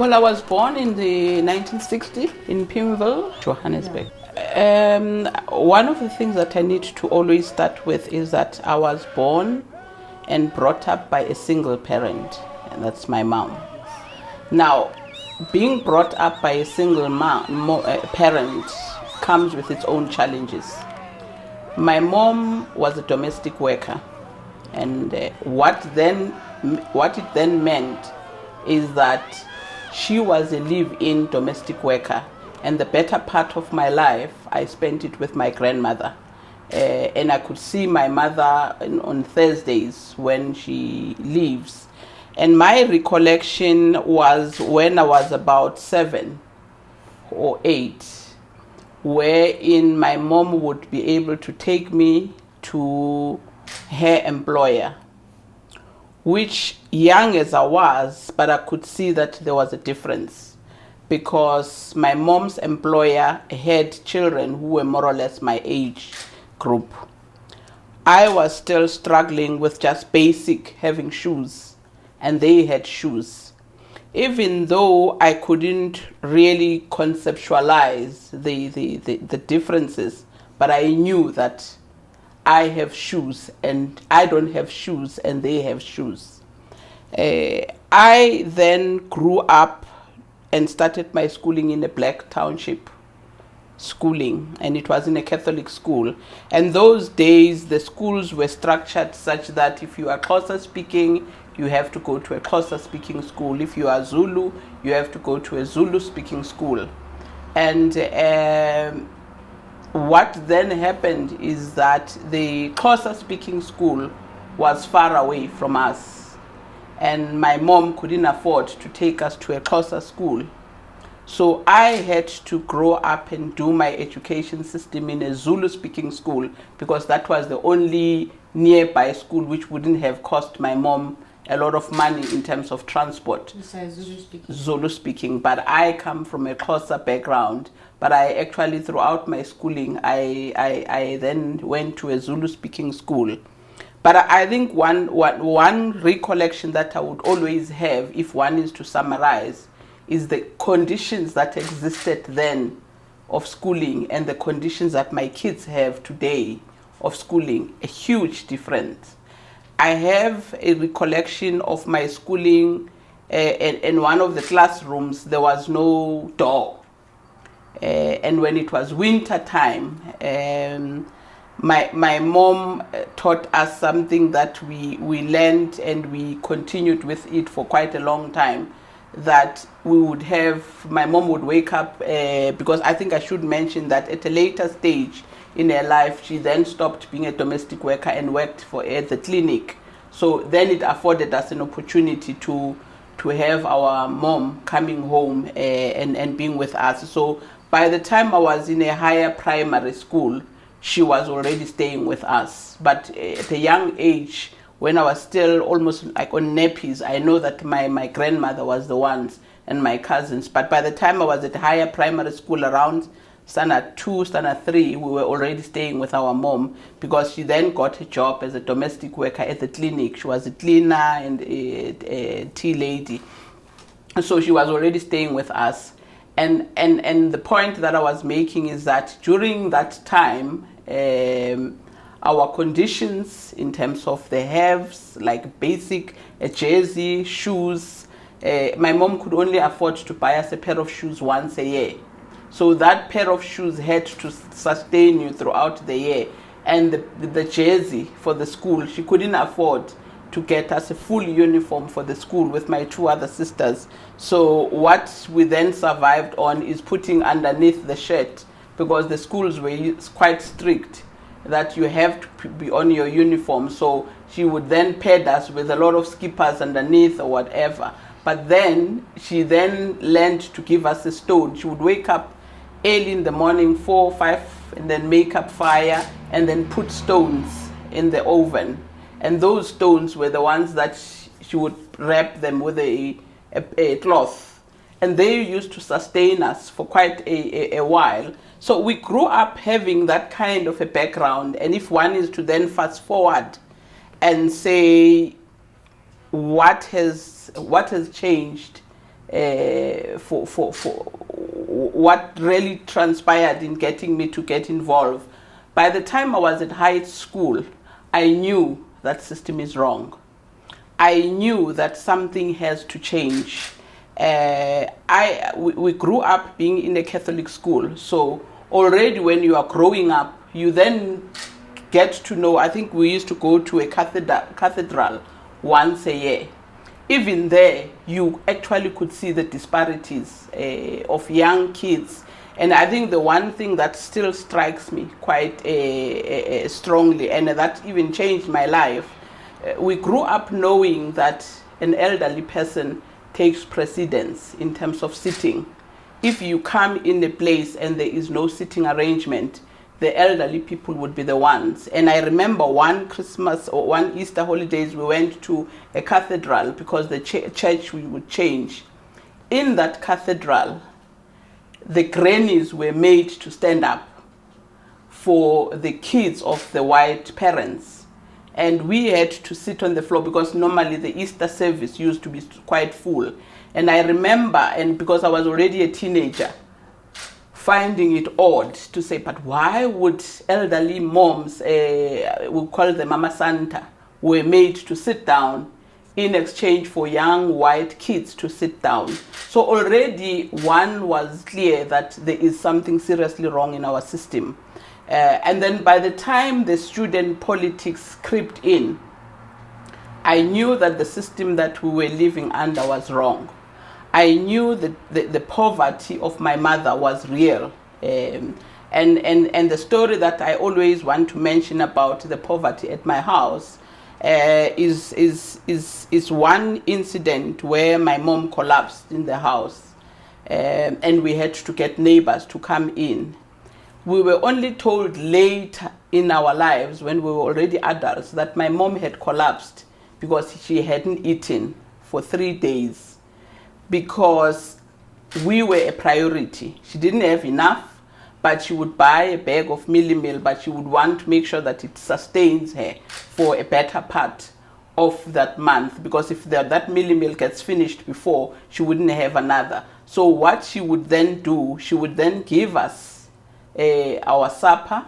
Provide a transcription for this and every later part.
Well, I was born in the 1960 in Phumla, Johannesburg. One of the things that I need to always start with is that I was born and brought up by a single parent, and that's my mom. Now, being brought up by a single parent comes with its own challenges. My mom was a domestic worker, and what it then meant is that she was a live-in domestic worker, and the better part of my life I spent it with my grandmother. And I could see my mother on Thursdays when she leaves. And my recollection was when I was about 7 or 8, wherein my mom would be able to take me to her employer, which, young as I was, but I could see that there was a difference, because my mom's employer had children who were more or less my age group. I was still struggling with just basic having shoes, and they had shoes. Even though I couldn't really conceptualize the differences, but I knew that I have shoes and I don't have shoes and they have shoes. I then grew up and started my schooling in a black township schooling, and it was in a Catholic school. And those days the schools were structured such that if you are Xhosa speaking, you have to go to a Xhosa speaking school. If you are Zulu, you have to go to a Zulu speaking school. And what then happened is that the Xhosa speaking school was far away from us, and my mom couldn't afford to take us to a Xhosa school. So I had to grow up and do my education system in a Zulu speaking school, because that was the only nearby school which wouldn't have cost my mom a lot of money in terms of transport. Zulu speaking, but I come from a Xhosa background. But I actually, throughout my schooling, I then went to a Zulu speaking school. But I think one recollection that I would always have, if one is to summarize, is the conditions that existed then of schooling and the conditions that my kids have today of schooling. A huge difference. I have a recollection of my schooling. In one of the classrooms there was no door, and when it was winter time, my mom taught us something that we learned and we continued with it for quite a long time, that we would have, my mom would wake up, because I think I should mention that at a later stage in her life, she then stopped being a domestic worker and worked at the clinic. So then it afforded us an opportunity to have our mom coming home and being with us. So by the time I was in a higher primary school, she was already staying with us. But at a young age, when I was still almost like on nappies, I know that my grandmother was the ones and my cousins. But by the time I was at higher primary school, around standard 2, standard 3, we were already staying with our mom, because she then got a job as a domestic worker at the clinic. She was a cleaner and a tea lady. So she was already staying with us. And the point that I was making is that during that time, our conditions in terms of the haves, like basic jersey, shoes, my mom could only afford to buy us a pair of shoes once a year. So that pair of shoes had to sustain you throughout the year. And the jersey for the school, she couldn't afford to get us a full uniform for the school with my 2 other sisters. So what we then survived on is putting underneath the shirt, because the schools were quite strict that you have to be on your uniform. So she would then pad us with a lot of skippers underneath or whatever. But then she then learned to give us a stone. She would wake up early in the morning, 4 or 5, and then make up fire and then put stones in the oven. And those stones were the ones that she would wrap them with a cloth. And they used to sustain us for quite a while. So we grew up having that kind of a background. And if one is to then fast forward and say what has changed for what really transpired in getting me to get involved. By the time I was at high school, I knew that system is wrong. I knew that something has to change. We grew up being in a Catholic school, so already when you are growing up, you then get to know. I think we used to go to a cathedral once a year. Even there, you actually could see the disparities of young kids. And I think the one thing that still strikes me quite strongly, and that even changed my life, we grew up knowing that an elderly person takes precedence in terms of sitting. If you come in a place and there is no sitting arrangement, the elderly people would be the ones. And I remember one Christmas or one Easter holidays, we went to a cathedral because the church we would change. In that cathedral, the grannies were made to stand up for the kids of the white parents. And we had to sit on the floor because normally the Easter service used to be quite full. And I remember, and because I was already a teenager, finding it odd to say, but why would elderly moms, we call them Mama Santa, were made to sit down in exchange for young white kids to sit down? So already one was clear that there is something seriously wrong in our system. And then by the time the student politics crept in, I knew that the system that we were living under was wrong. I knew that the poverty of my mother was real. And the story that I always want to mention about the poverty at my house is one incident where my mom collapsed in the house, and we had to get neighbors to come in. We were only told later in our lives, when we were already adults, that my mom had collapsed because she hadn't eaten for 3 days, because we were a priority. She didn't have enough, but she would buy a bag of mealie meal, but she would want to make sure that it sustains her for a better part of that month, because if that mealie meal gets finished before, she wouldn't have another. So what she would then do, she would then give us our supper.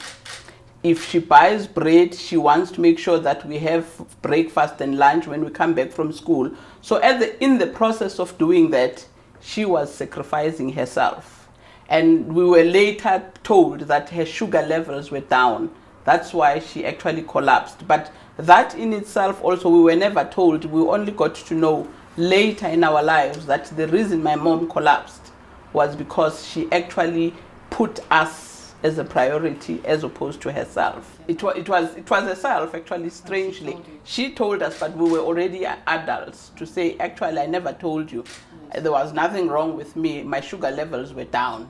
If she buys bread, she wants to make sure that we have breakfast and lunch when we come back from school. So in the process of doing that, she was sacrificing herself. And we were later told that her sugar levels were down. That's why she actually collapsed. But that in itself also, we were never told. We only got to know later in our lives that the reason my mom collapsed was because she actually put us as a priority as opposed to herself. It was herself, actually, strangely. She told us, but we were already adults, to say, actually, I never told you. There was nothing wrong with me. My sugar levels were down.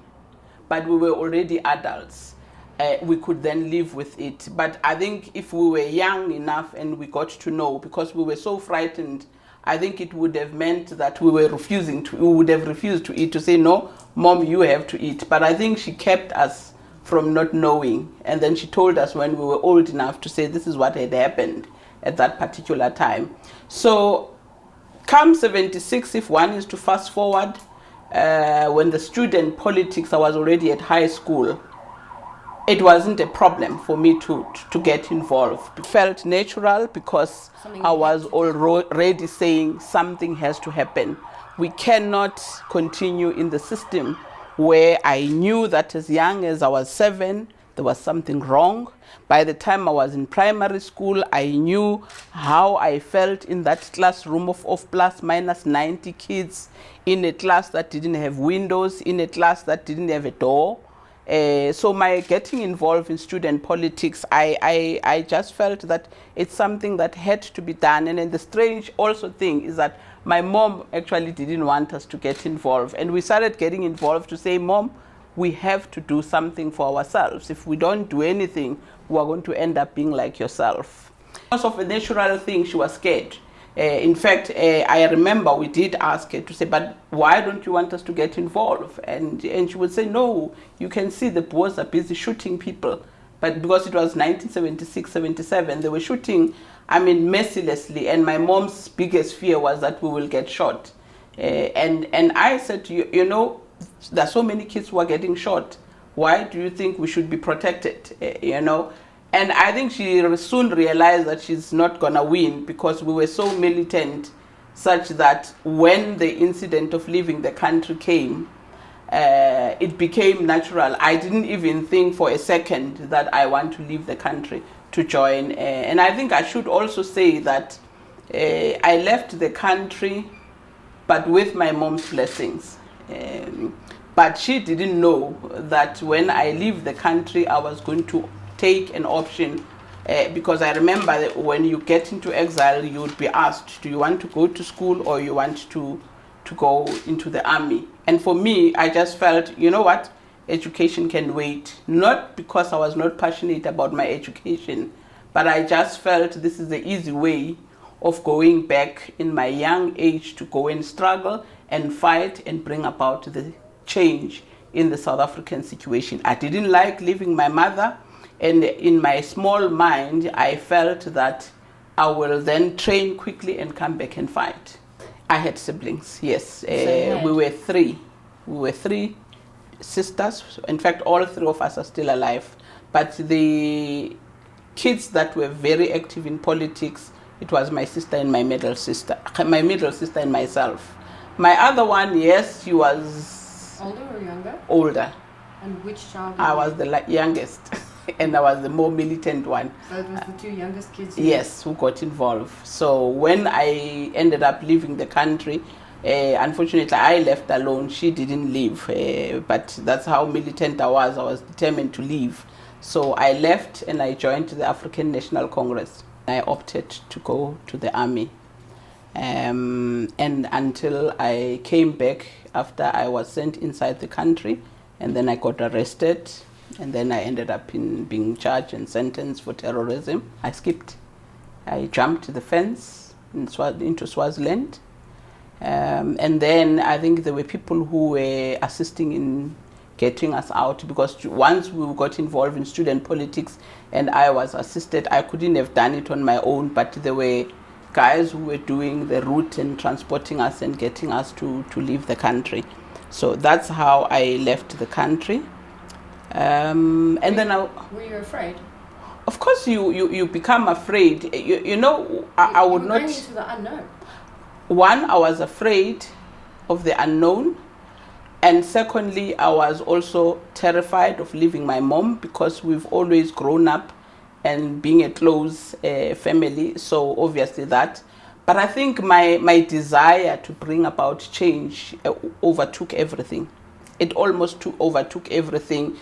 But we were already adults. We could then live with it. But I think if we were young enough and we got to know, because we were so frightened, I think it would have meant that we would have refused to eat, to say, no, Mom, you have to eat. But I think she kept us from not knowing. And then she told us when we were old enough to say this is what had happened at that particular time. So come 76, if one is to fast forward, when the student politics, I was already at high school, it wasn't a problem for me to get involved. It felt natural because I was already saying something has to happen. We cannot continue in the system where I knew that as young as I was 7, there was something wrong. By the time I was in primary school, I knew how I felt in that classroom of plus minus 90 kids, in a class that didn't have windows, in a class that didn't have a door. So my getting involved in student politics, I just felt that it's something that had to be done. And then the strange also thing is that my mom actually didn't want us to get involved. And we started getting involved to say, Mom, we have to do something for ourselves. If we don't do anything, we are going to end up being like yourself. Because of a natural thing, she was scared. In fact, I remember we did ask her to say, but why don't you want us to get involved? And she would say, no, you can see the boys are busy shooting people. But because it was 1976, 77, they were shooting, I mean, mercilessly. And my mom's biggest fear was that we will get shot. And I said, you know, there are so many kids who are getting shot. Why do you think we should be protected? You know, and I think she soon realized that she's not gonna win, because we were so militant, such that when the incident of leaving the country came, it became natural. I didn't even think for a second that I want to leave the country to join. And I think I should also say that I left the country, but with my mom's blessings. But she didn't know that when I leave the country, I was going to take an option, because I remember that when you get into exile, you would be asked, do you want to go to school or you want to go into the army? And for me, I just felt, you know what, education can wait. Not because I was not passionate about my education, but I just felt this is the easy way of going back in my young age to go and struggle and fight and bring about the change in the South African situation. I didn't like leaving my mother, and in my small mind, I felt that I will then train quickly and come back and fight. I had siblings, yes. We were three. We were three sisters. In fact, all three of us are still alive. But the kids that were very active in politics, it was my sister and my middle sister and myself. My other one, yes, she was older or younger? Older. And which child? I was the youngest, and I was the more militant one. So it was the two youngest kids? Yes, who got involved. So when I ended up leaving the country, unfortunately I left alone. She didn't leave, but that's how militant I was. I was determined to leave. So I left and I joined the African National Congress. I opted to go to the army. And until I came back after I was sent inside the country, and then I got arrested, and then I ended up being charged and sentenced for terrorism. I skipped. I jumped the fence into Swaziland. And then I think there were people who were assisting in getting us out, because once we got involved in student politics and I was assisted, I couldn't have done it on my own, but there were guys who were doing the route and transporting us and getting us to leave the country. So that's how I left the country. And then were you afraid? Of course you become afraid. You know, I would not... Going into the unknown. One, I was afraid of the unknown. And secondly, I was also terrified of leaving my mom, because we've always grown up and being a close family. So obviously that. But I think my desire to bring about change overtook everything. It almost overtook everything.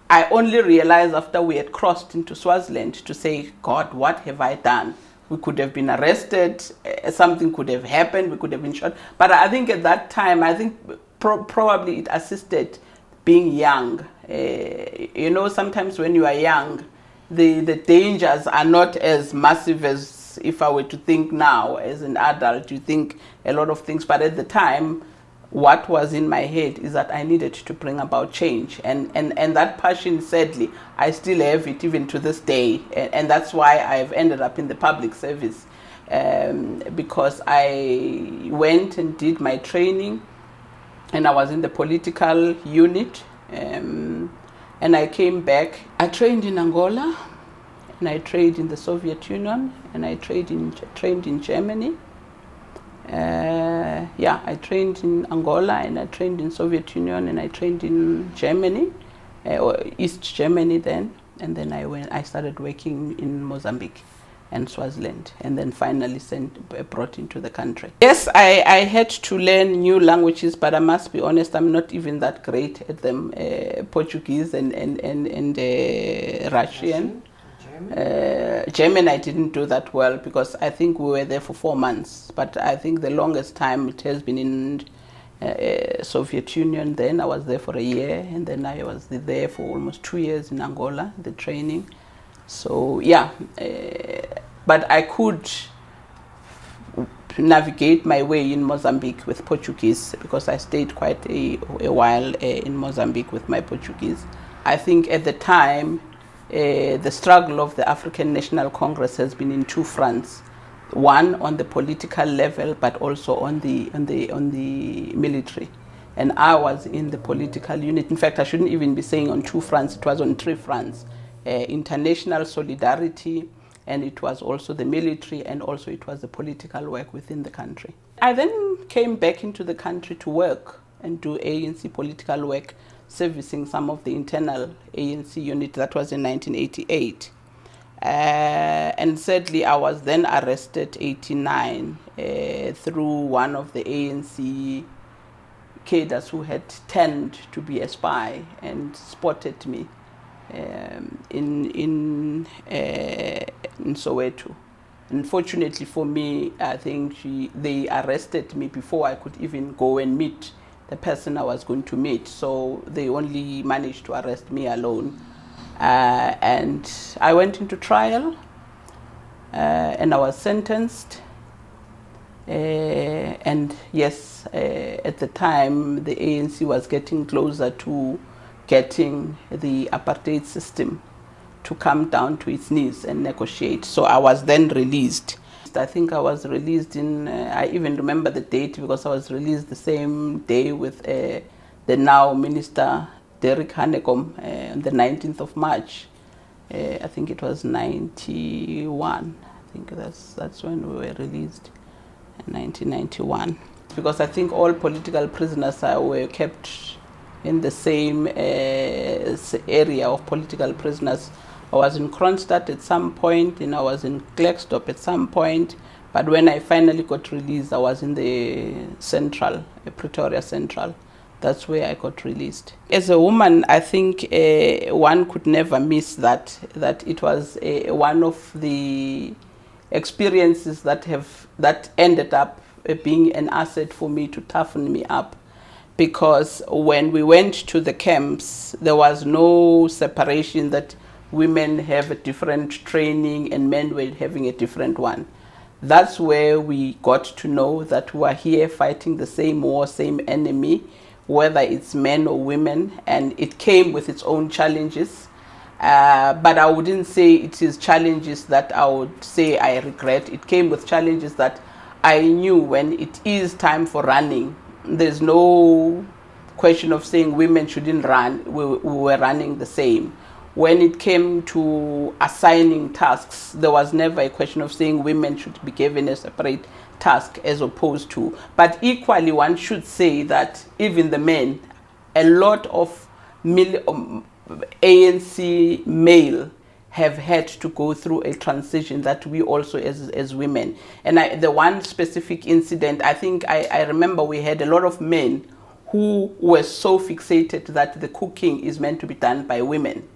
I only realized after we had crossed into Swaziland to say, God, what have I done? We could have been arrested, something could have happened, we could have been shot. But I think at that time, I think probably it assisted being young. You know, sometimes when you are young, the dangers are not as massive as if I were to think now as an adult. You think a lot of things, but at the time, what was in my head is that I needed to bring about change, and that passion, sadly, I still have it even to this day, and that's why I've ended up in the public service, because I went and did my training, and I was in the political unit, and I came back. I trained in Angola, and I trained in the Soviet Union, and I trained in Germany. I trained in Angola, and I trained in Soviet Union, and I trained in Germany, or East Germany then, and then I started working in Mozambique and Swaziland, and then finally brought into the country. Yes, I had to learn new languages, but I must be honest, I'm not even that great at them. Portuguese and Russian. German I didn't do that well, because I think we were there for 4 months, but I think the longest time it has been in Soviet Union. Then I was there for a year, and then I was there for almost 2 years in Angola, the training. So yeah, but I could navigate my way in Mozambique with Portuguese, because I stayed quite a while in Mozambique with my Portuguese. I think at the time, the struggle of the African National Congress has been in two fronts. one on the political level, but also on the military. And I was in the political unit. In fact, I shouldn't even be saying on two fronts. It was on three fronts: international solidarity, and it was also the military, and also it was the political work within the country. I then came back into the country to work and do ANC political work, servicing some of the internal ANC unit. That was in 1988. And sadly, I was then arrested 89 through one of the ANC cadres who had turned to be a spy and spotted me in Soweto. Unfortunately for me, I think they arrested me before I could even go and meet the person I was going to meet. So they only managed to arrest me alone. And I went into trial and I was sentenced. And yes, at the time, the ANC was getting closer to getting the apartheid system to come down to its knees and negotiate. So I was then released. I think I was released I even remember the date because I was released the same day with the now Minister Derek Hanekom on the 19th of March. I think it was 91. I think that's when we were released, in 1991. Because I think all political prisoners were kept in the same area of political prisoners. I was in Kronstadt at some point, and I was in Klerksdorp at some point. But when I finally got released, I was in the Central, Pretoria Central. That's where I got released. As a woman, I think one could never miss that it was one of the experiences that ended up being an asset for me to toughen me up. Because when we went to the camps, there was no separation that women have a different training and men were having a different one. That's where we got to know that we are here fighting the same war, same enemy, whether it's men or women, and it came with its own challenges. But I wouldn't say it is challenges that I would say I regret. It came with challenges that I knew when it is time for running. There's no question of saying women shouldn't run. We were running the same. When it came to assigning tasks, there was never a question of saying women should be given a separate task as opposed to. But equally, one should say that even the men, a lot of ANC male have had to go through a transition that we also as women. And the one specific incident, I think I remember we had a lot of men who were so fixated that the cooking is meant to be done by women.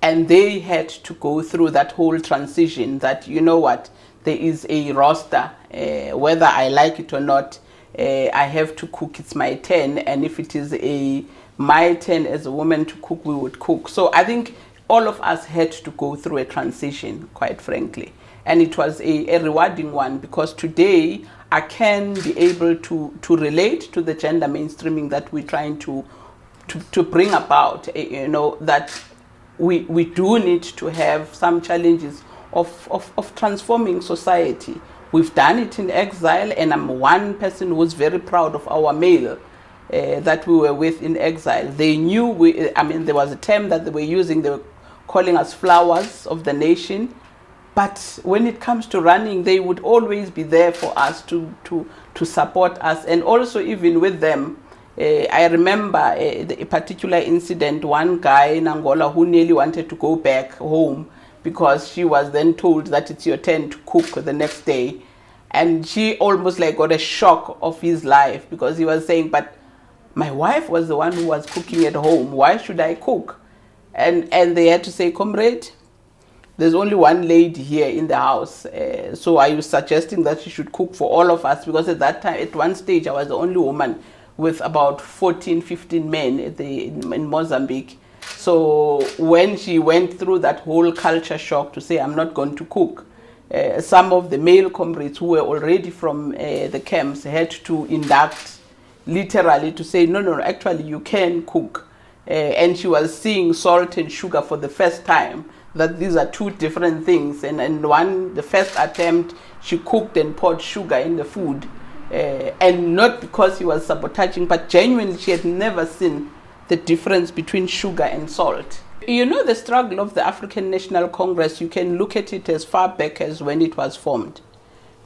And they had to go through that whole transition that, you know what, there is a roster, whether I like it or not, I have to cook, it's my turn. And if it is my turn as a woman to cook, we would cook. So I think all of us had to go through a transition, quite frankly. And it was a rewarding one, because today I can be able to relate to the gender mainstreaming that we're trying to bring about, that we do need to have some challenges of transforming society. We've done it in exile, and I'm one person who's very proud of our male that we were with in exile. They knew there was a term that they were using, they were calling us flowers of the nation. But when it comes to running, they would always be there for us to support us. And also even with them, I remember a particular incident, one guy in Angola who nearly wanted to go back home because she was then told that it's your turn to cook the next day. And she almost got a shock of his life, because he was saying, but my wife was the one who was cooking at home. Why should I cook? And they had to say, comrade, there's only one lady here in the house. So are you suggesting that she should cook for all of us? Because at that time, at one stage, I was the only woman with about 14, 15 men in Mozambique. So when she went through that whole culture shock to say, I'm not going to cook, some of the male comrades who were already from the camps had to induct, literally, to say, no, actually you can cook. And she was seeing salt and sugar for the first time. that these are two different things. And one, the first attempt, she cooked and poured sugar in the food. And not because he was sabotaging, but genuinely she had never seen the difference between sugar and salt. You know, the struggle of the African National Congress, you can look at it as far back as when it was formed.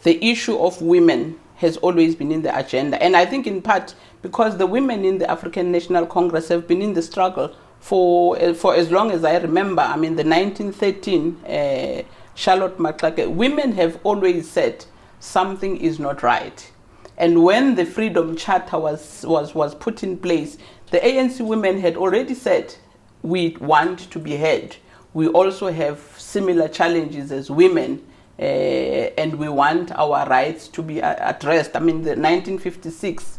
The issue of women has always been in the agenda. And I think in part because the women in the African National Congress have been in the struggle for as long as I remember. I mean, the 1913 Charlotte Maxake, women have always said something is not right. And when the Freedom Charter was put in place, the ANC women had already said, we want to be heard. We also have similar challenges as women, and we want our rights to be addressed. I mean, the 1956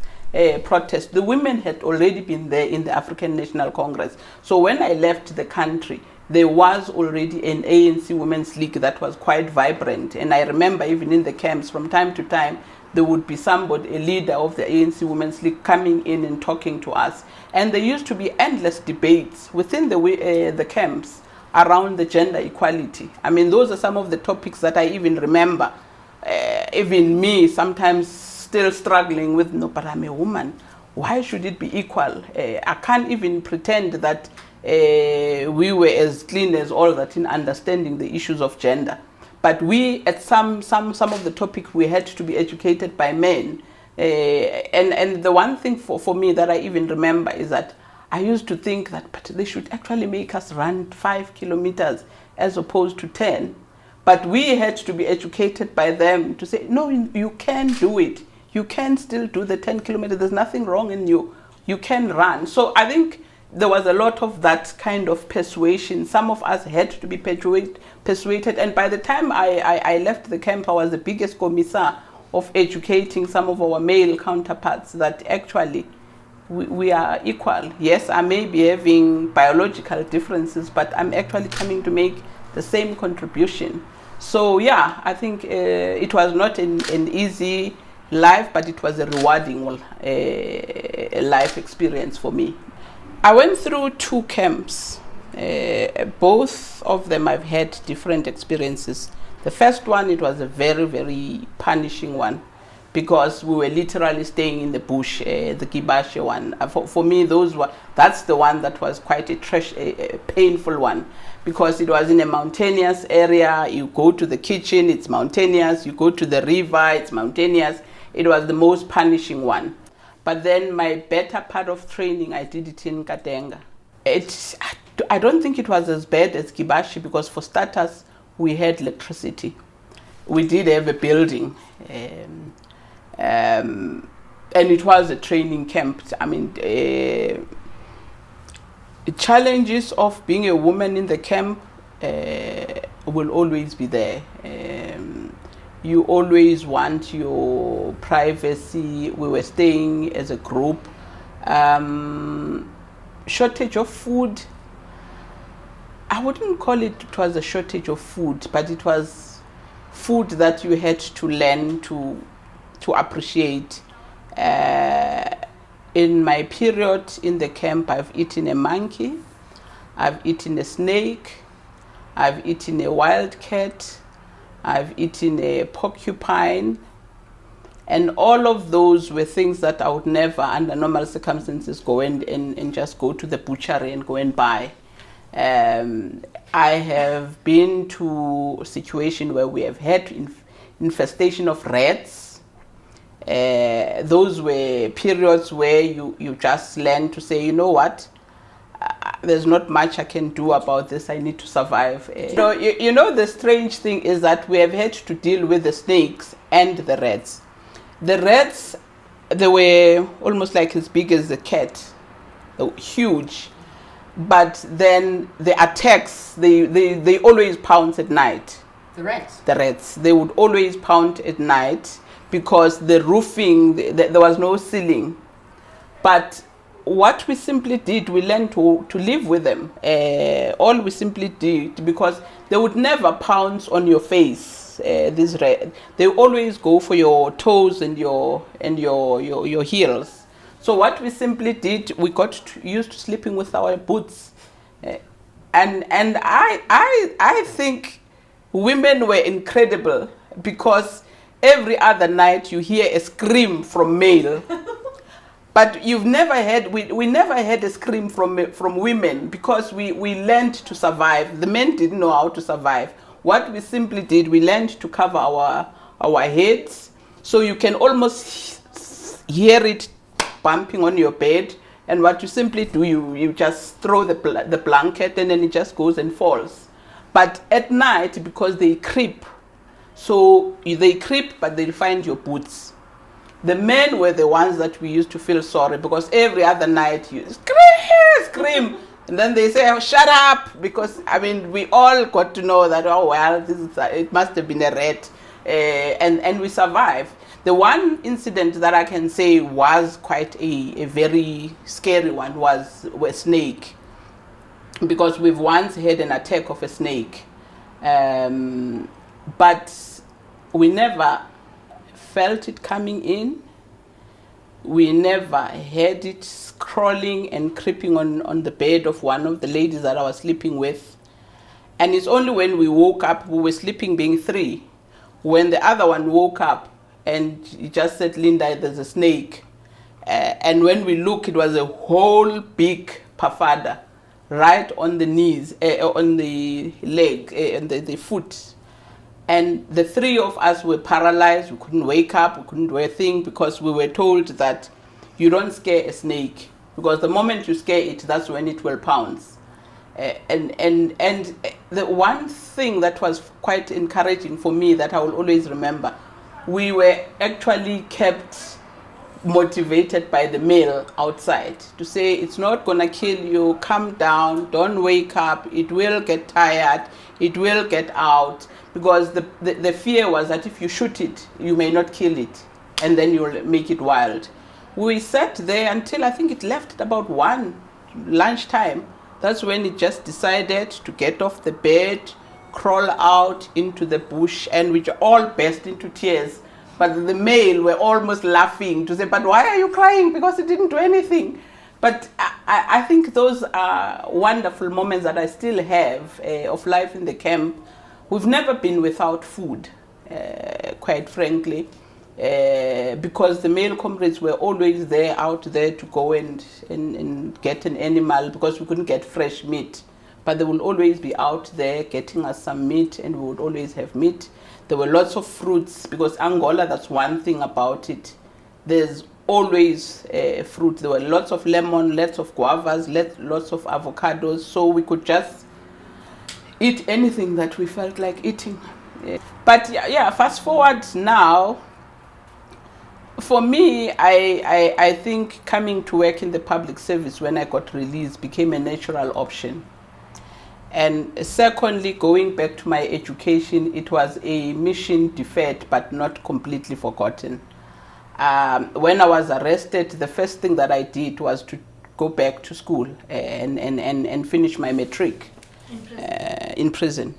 protest, the women had already been there in the African National Congress. So when I left the country, there was already an ANC Women's League that was quite vibrant. And I remember even in the camps, from time to time, there would be somebody, a leader of the ANC Women's League, coming in and talking to us. And there used to be endless debates within the camps around the gender equality. I mean, those are some of the topics that I even remember. Even me sometimes still struggling with, no, but I'm a woman. Why should it be equal? I can't even pretend that we were as clean as all that in understanding the issues of gender. But we, at some of the topics, we had to be educated by men. And the one thing for me that I even remember is that I used to think that, but they should actually make us run 5 kilometers as opposed to 10. But we had to be educated by them to say, no, you can do it. You can still do the 10 kilometers. There's nothing wrong in you. You can run. So I think there was a lot of that kind of persuasion. Some of us had to be persuaded. And by the time I left the camp, I was the biggest commissar of educating some of our male counterparts that actually we are equal. Yes, I may be having biological differences, but I'm actually coming to make the same contribution. So yeah, I think it was not an easy life, but it was a rewarding life experience for me. I went through 2 camps. Both of them I've had different experiences. The first one, it was a very, very punishing one because we were literally staying in the bush, the Kibashe one. For me, that's the one that was quite a painful one because it was in a mountainous area. You go to the kitchen, it's mountainous. You go to the river, it's mountainous. It was the most punishing one. But then my better part of training, I did it in Katenga. I don't think it was as bad as Kibashi because for starters, we had electricity. We did have a building. And it was a training camp. I mean, the challenges of being a woman in the camp will always be there. You always want your privacy. We were staying as a group. Shortage of food. I wouldn't call it was a shortage of food, but it was food that you had to learn to appreciate. In my period in the camp, I've eaten a monkey, I've eaten a snake, I've eaten a wildcat, I've eaten a porcupine, and all of those were things that I would never, under normal circumstances, go and just go to the butchery and go and buy. I have been to a situation where we have had infestation of rats. Those were periods where you just learn to say, you know what, there's not much I can do about this. I need to survive. You know, the strange thing is that we have had to deal with the snakes and the rats. The rats, they were almost like as big as the cat. They were huge. But then the attacks, they always pounce at night. The rats? The rats. They would always pound at night because the roofing, there was no ceiling. But what we simply did, we learned to live with them. All we simply did, because they would never pounce on your face. These rats, they always go for your toes and your heels. So what we simply did, we got used to sleeping with our boots. and I think women were incredible, because every other night you hear a scream from male. But we never had a scream from women, because we learned to survive. The men didn't know how to survive. What we simply did, we learned to cover our heads, so you can almost hear it bumping on your bed. And what you simply do, you just throw the blanket, and then it just goes and falls. But at night, because they creep, so they creep, but they'll find your boots. The men were the ones that we used to feel sorry, because every other night you scream, and then they say, oh, shut up, because I mean, we all got to know that, oh well, it must have been a rat, and we survived. The one incident that I can say was quite a very scary one was a snake, because we've once had an attack of a snake, but we never felt it coming in. We never had it crawling and creeping on the bed of one of the ladies that I was sleeping with. And it's only when we woke up, we were sleeping being three, when the other one woke up and he just said, Linda, there's a snake. And when we look, it was a whole big pafada right on the knees, on the leg, and the foot. And the three of us were paralyzed. We couldn't wake up. We couldn't do a thing, because we were told that you don't scare a snake, because the moment you scare it, that's when it will pounce. And the one thing that was quite encouraging for me, that I will always remember, we were actually kept motivated by the male outside to say, it's not gonna kill you, calm down, don't wake up, it will get tired, it will get out, because the fear was that if you shoot it, you may not kill it, and then you'll make it wild. We sat there until I think it left at about 1 lunchtime. That's when it just decided to get off the bed, crawl out into the bush, and we all burst into tears. But the male were almost laughing to say, but why are you crying? Because it didn't do anything. But I think those are wonderful moments that I still have of life in the camp. We've never been without food, quite frankly, because the male comrades were always there, out there to go and get an animal, because we couldn't get fresh meat. But they will always be out there getting us some meat, and we would always have meat. There were lots of fruits, because Angola, that's one thing about it. There's always fruit. There were lots of lemon, lots of guavas, lots of avocados, so we could just eat anything that we felt like eating. But yeah, fast forward now, for me, I think coming to work in the public service when I got released became a natural option. And secondly, going back to my education, it was a mission deferred but not completely forgotten. When I was arrested, the first thing that I did was to go back to school and finish my matric in prison.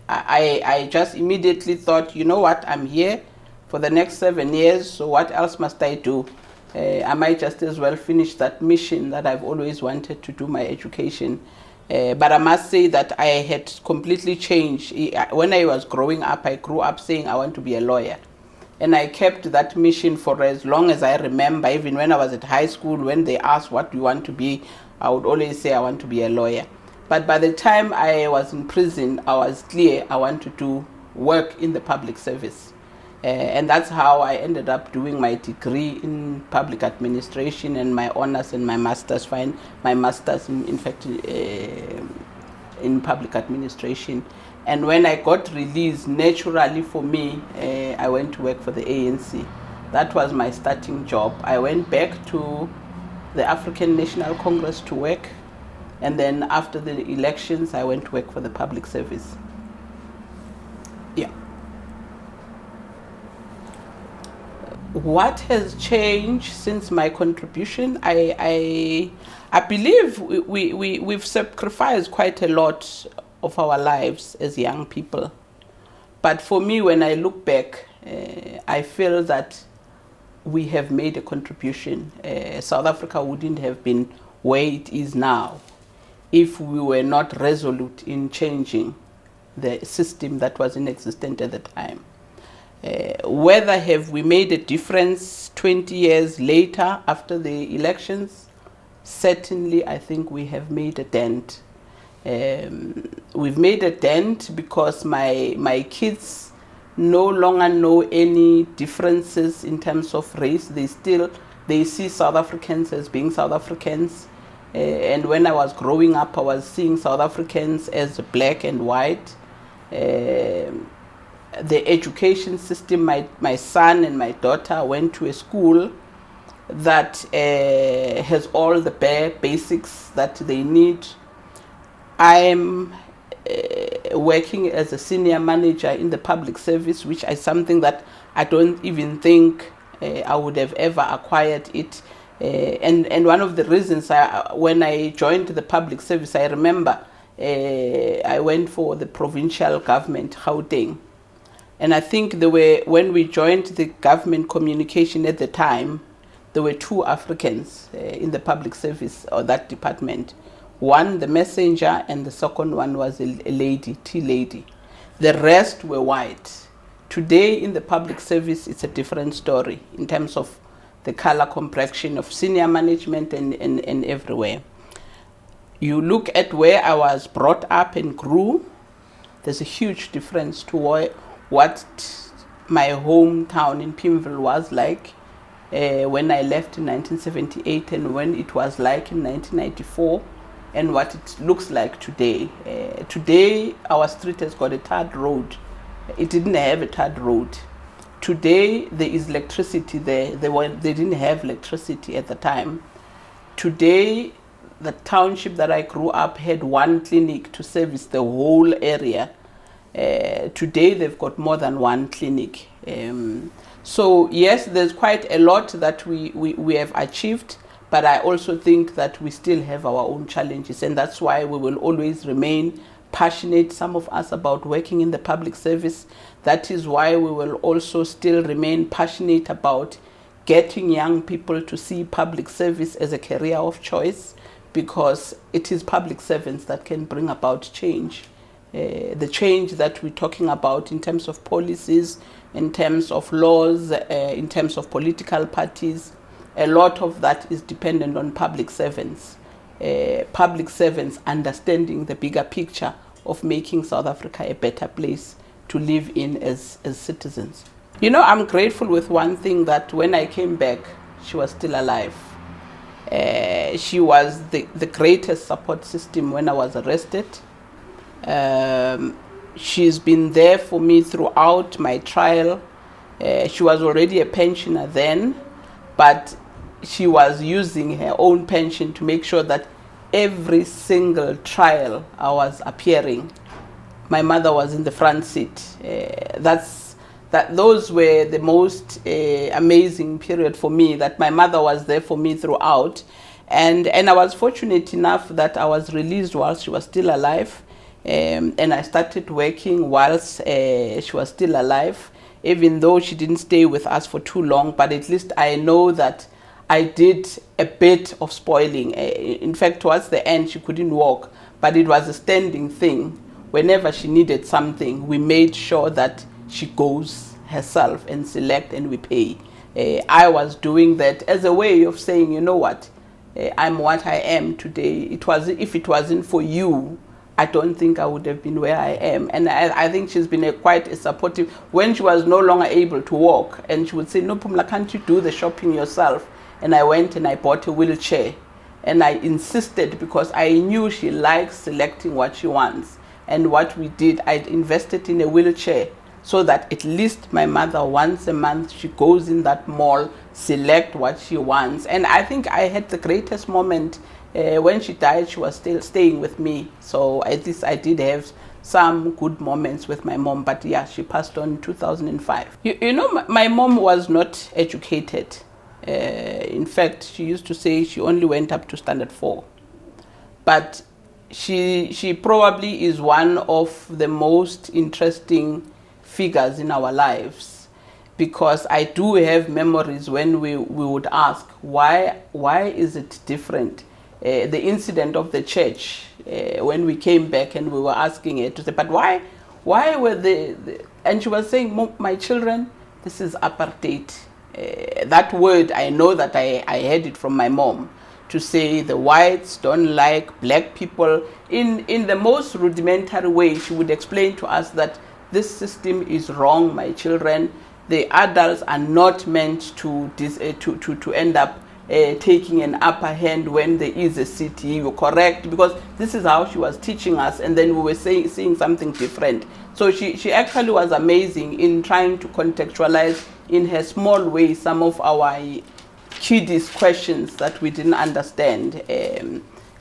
I just immediately thought, you know what, I'm here for the next 7 years, so what else must I do? I might just as well finish that mission that I've always wanted to do, my education. But I must say that I had completely changed. When I was growing up, I grew up saying I want to be a lawyer. And I kept that mission for as long as I remember. Even when I was at high school, when they asked what do you want to be, I would always say I want to be a lawyer. But by the time I was in prison, I was clear I want to do work in the public service. And that's how I ended up doing my degree in public administration and my honors and my master's, in fact, in public administration. And when I got released, naturally for me, I went to work for the ANC. That was my starting job. I went back to the African National Congress to work. And then after the elections, I went to work for the public service. Yeah. What has changed since my contribution? I believe we've sacrificed quite a lot of our lives as young people. But for me, when I look back, I feel that we have made a contribution. South Africa wouldn't have been where it is now if we were not resolute in changing the system that was in existence at the time. Whether have we made a difference 20 years later after the elections? Certainly, I think we have made a dent. We've made a dent because my kids no longer know any differences in terms of race. They see South Africans as being South Africans. And when I was growing up, I was seeing South Africans as black and white. The education system, my son and my daughter went to a school that has all the bare basics that they need. I am working as a senior manager in the public service, which is something that I don't even think I would have ever acquired it. And one of the reasons when I joined the public service, I remember I went for the provincial government, Gauteng. And I think when we joined the government communication at the time, there were 2 Africans in the public service or that department. One, the messenger, and the second one was a lady, tea lady. The rest were white. Today in the public service, it's a different story in terms of the color complexion of senior management and everywhere. You look at where I was brought up and grew, there's a huge difference to what my hometown in Phumla was like when I left in 1978 and when it was like in 1994 and what it looks like today. Today, our street has got a tarred road. It didn't have a tarred road. Today, there is electricity there. They didn't have electricity at the time. Today, the township that I grew up had 1 clinic to service the whole area. Today they've got more than 1 clinic. So yes, there's quite a lot that we have achieved, but I also think that we still have our own challenges, and that's why we will always remain passionate, some of us, about working in the public service. That is why we will also still remain passionate about getting young people to see public service as a career of choice, because it is public servants that can bring about change. The change that we're talking about in terms of policies, in terms of laws, in terms of political parties, a lot of that is dependent on public servants. Public servants understanding the bigger picture of making South Africa a better place to live in as citizens. You know, I'm grateful with one thing, that when I came back, she was still alive. She was the greatest support system when I was arrested. She's been there for me throughout my trial. She was already a pensioner then, but she was using her own pension to make sure that every single trial I was appearing, my mother was in the front seat. Those were the most amazing period for me, that my mother was there for me throughout. And I was fortunate enough that I was released while she was still alive. And I started working whilst she was still alive, even though she didn't stay with us for too long. But at least I know that I did a bit of spoiling. In fact, towards the end, she couldn't walk, but it was a standing thing. Whenever she needed something, we made sure that she goes herself and select, and we pay. I was doing that as a way of saying, you know what, I'm what I am today. If it wasn't for you, I don't think I would have been where I am. And I think she's been quite a supportive. When she was no longer able to walk, and she would say, no, Phumla, can't you do the shopping yourself? And I went and I bought a wheelchair. And I insisted, because I knew she likes selecting what she wants. And what we did, I invested in a wheelchair so that at least my mother, once a month, she goes in that mall, select what she wants. And I think I had the greatest moment. When she died, she was still staying with me. So at least I did have some good moments with my mom. But yeah, she passed on in 2005. You know, my mom was not educated. In fact, she used to say she only went up to standard 4. But she probably is one of the most interesting figures in our lives, because I do have memories when we would ask, why is it different the incident of the church when we came back and we were asking her to say, but why were and she was saying, my children, this is apartheid. That word, I know that I heard it from my mom, to say the whites don't like black people. In the most rudimentary way, she would explain to us that this system is wrong, my children. The adults are not meant to end up taking an upper hand when there is a city. You're correct, because this is how she was teaching us, and then we were seeing something different. So she actually was amazing in trying to contextualize in her small way some of our kiddies questions that we didn't understand.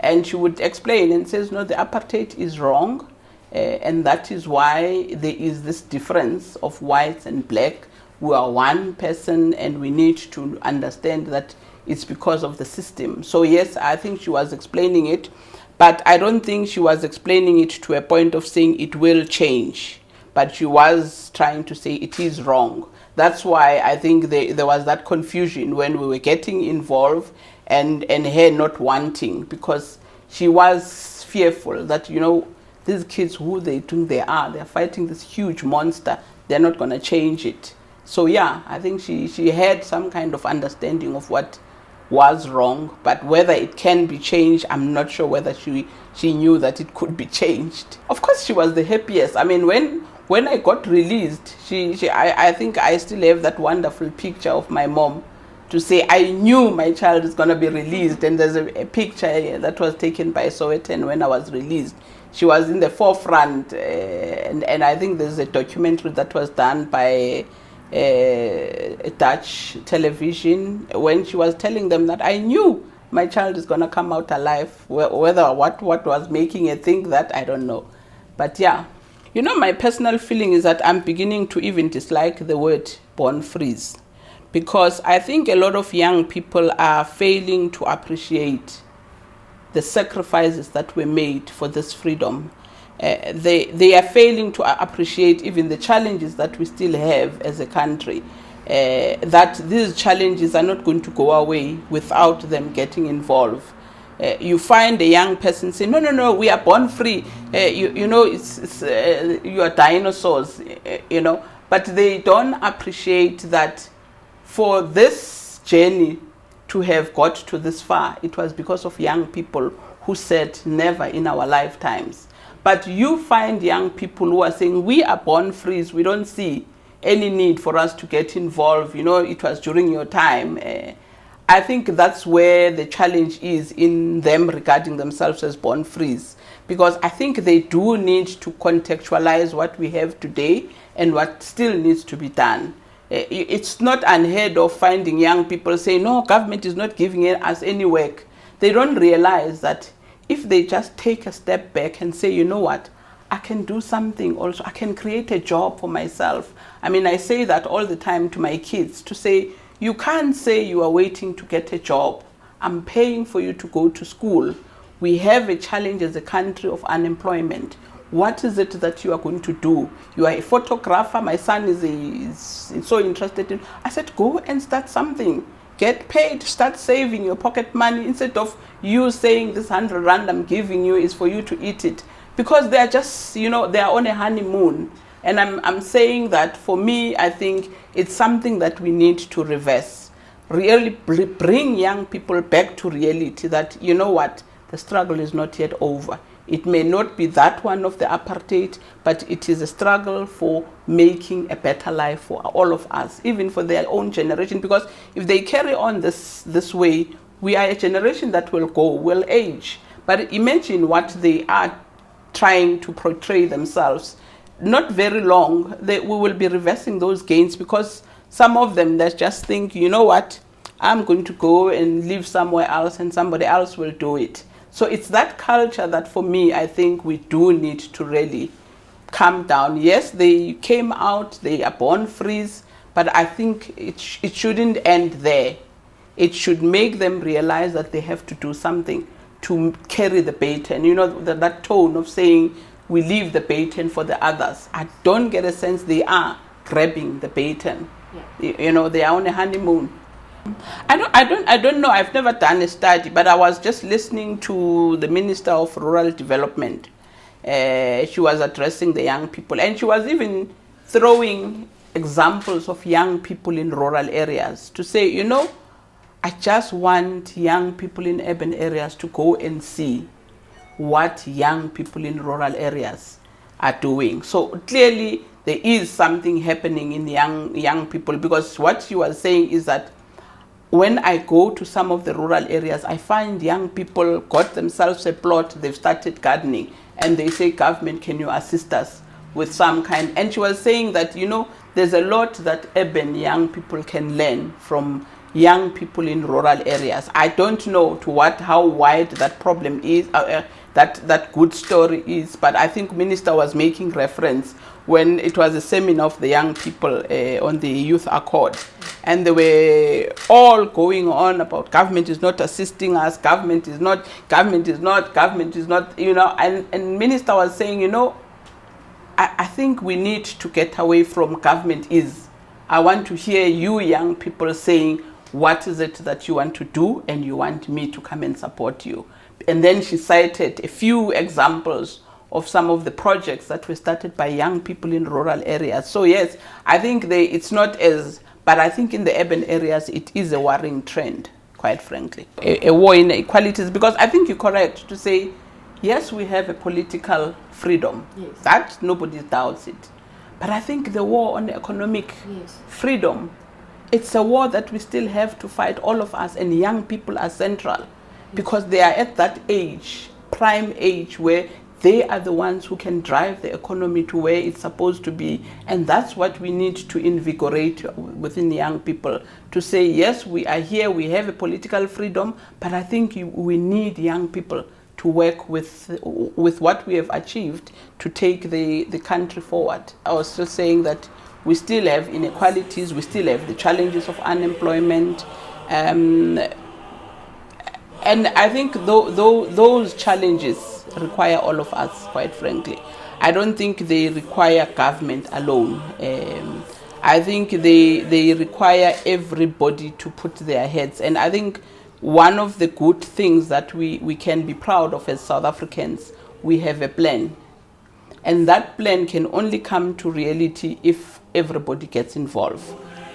And she would explain and says, no, the apartheid is wrong, and that is why there is this difference of whites and black. We are one person, and we need to understand that it's because of the system. So yes, I think she was explaining it, but I don't think she was explaining it to a point of saying it will change, but she was trying to say it is wrong. That's why I think there was that confusion when we were getting involved, and her not wanting, because she was fearful that, you know, these kids, who they think they're fighting this huge monster, they're not going to change it. So yeah, I think she had some kind of understanding of what was wrong, but whether it can be changed, I'm not sure whether she knew that it could be changed. Of course, she was the happiest. I mean, when I got released, I think I still have that wonderful picture of my mom to say, I knew my child is going to be released. And there's a picture that was taken by Sowetan when I was released. She was in the forefront, and I think there's a documentary that was done by a Dutch television when she was telling them that I knew my child is going to come out alive. Whether what was making her think that, I don't know. But yeah, you know, my personal feeling is that I'm beginning to even dislike the word born freeze, because I think a lot of young people are failing to appreciate the sacrifices that were made for this freedom. They are failing to appreciate even the challenges that we still have as a country, that these challenges are not going to go away without them getting involved. You find a young person saying, no, we are born free. You know, you are dinosaurs, you know, but they don't appreciate that for this journey to have got to this far, it was because of young people who said never in our lifetimes. But you find young people who are saying, we are born free, we don't see any need for us to get involved. You know, it was during your time. I think that's where the challenge is in them regarding themselves as born frees, because I think they do need to contextualize what we have today and what still needs to be done. It's not unheard of finding young people saying, no, government is not giving us any work. They don't realize that if they just take a step back and say, you know what, I can do something also. I can create a job for myself. I mean, I say that all the time to my kids, to say, you can't say you are waiting to get a job. I'm paying for you to go to school. We have a challenge as a country of unemployment. What is it that you are going to do? You are a photographer. My son is so interested in. I said, go and start something. Get paid, start saving your pocket money, instead of you saying this 100 rand I'm giving you is for you to eat it. Because they are just, you know, they are on a honeymoon. And I'm saying that for me, I think it's something that we need to reverse. Really bring young people back to reality that, you know what, the struggle is not yet over. It may not be that one of the apartheid, but it is a struggle for making a better life for all of us, even for their own generation. Because if they carry on this way, we are a generation that will age. But imagine what they are trying to portray themselves. Not very long, we will be reversing those gains, because some of them that just think, you know what, I'm going to go and live somewhere else and somebody else will do it. So it's that culture that for me, I think we do need to really calm down. Yes, they came out, they are born free, but I think it shouldn't end there. It should make them realize that they have to do something to carry the baton. You know, that tone of saying, we leave the baton for the others. I don't get a sense they are grabbing the baton. Yeah. You know, they are on a honeymoon. I don't know. I've never done a study, but I was just listening to the Minister of Rural Development. She was addressing the young people, and she was even throwing examples of young people in rural areas to say, you know, I just want young people in urban areas to go and see what young people in rural areas are doing. So clearly there is something happening in young people, because what she was saying is that when I go to some of the rural areas, I find young people got themselves a plot, they've started gardening, and they say, government, can you assist us with some kind? And she was saying that, you know, there's a lot that urban young people can learn from young people in rural areas. I don't know how wide that problem is, that good story is, but I think Minister was making reference when it was a seminar of the young people on the Youth Accord, and they were all going on about government is not assisting us, government is not, you know, and Minister was saying, you know, I think we need to get away from government is. I want to hear you young people saying, what is it that you want to do, and you want me to come and support you. And then she cited a few examples of some of the projects that were started by young people in rural areas. So yes, I think it's not as, but I think in the urban areas it is a worrying trend, quite frankly. A war in inequalities, because I think you're correct to say, yes, we have a political freedom. Yes. That nobody doubts it. But I think the war on economic freedom, it's a war that we still have to fight, all of us, and young people are central, because they are at that age, prime age, where they are the ones who can drive the economy to where it's supposed to be. And that's what we need to invigorate within young people, to say, yes, we are here, we have a political freedom, but I think we need young people to work with what we have achieved to take the country forward. I was just saying that we still have inequalities, we still have the challenges of unemployment, and I think those challenges require all of us, quite frankly. I don't think they require government alone. I think they require everybody to put their heads. And I think one of the good things that we can be proud of as South Africans, we have a plan. And that plan can only come to reality if everybody gets involved.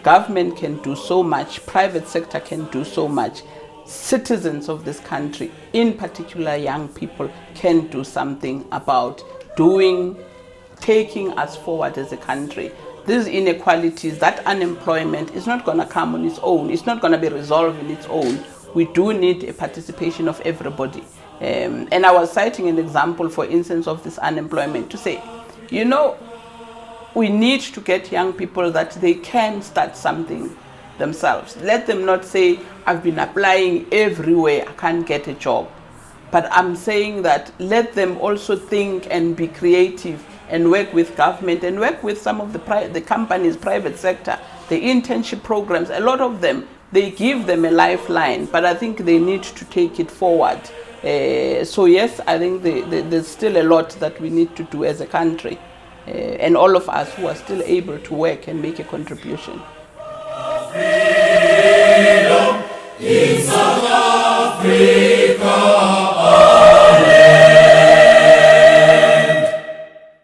Government can do so much, private sector can do so much. Citizens of this country, in particular young people, can do something about taking us forward as a country. These inequalities, that unemployment is not going to come on its own. It's not going to be resolved on its own. We do need a participation of everybody. And I was citing an example, for instance, of this unemployment to say, you know, we need to get young people that they can start something themselves. Let them not say, I've been applying everywhere, I can't get a job. But I'm saying that let them also think and be creative and work with government and work with some of the companies, private sector, the internship programs. A lot of them, they give them a lifeline, but I think they need to take it forward. So yes, I think there's still a lot that we need to do as a country, and all of us who are still able to work and make a contribution.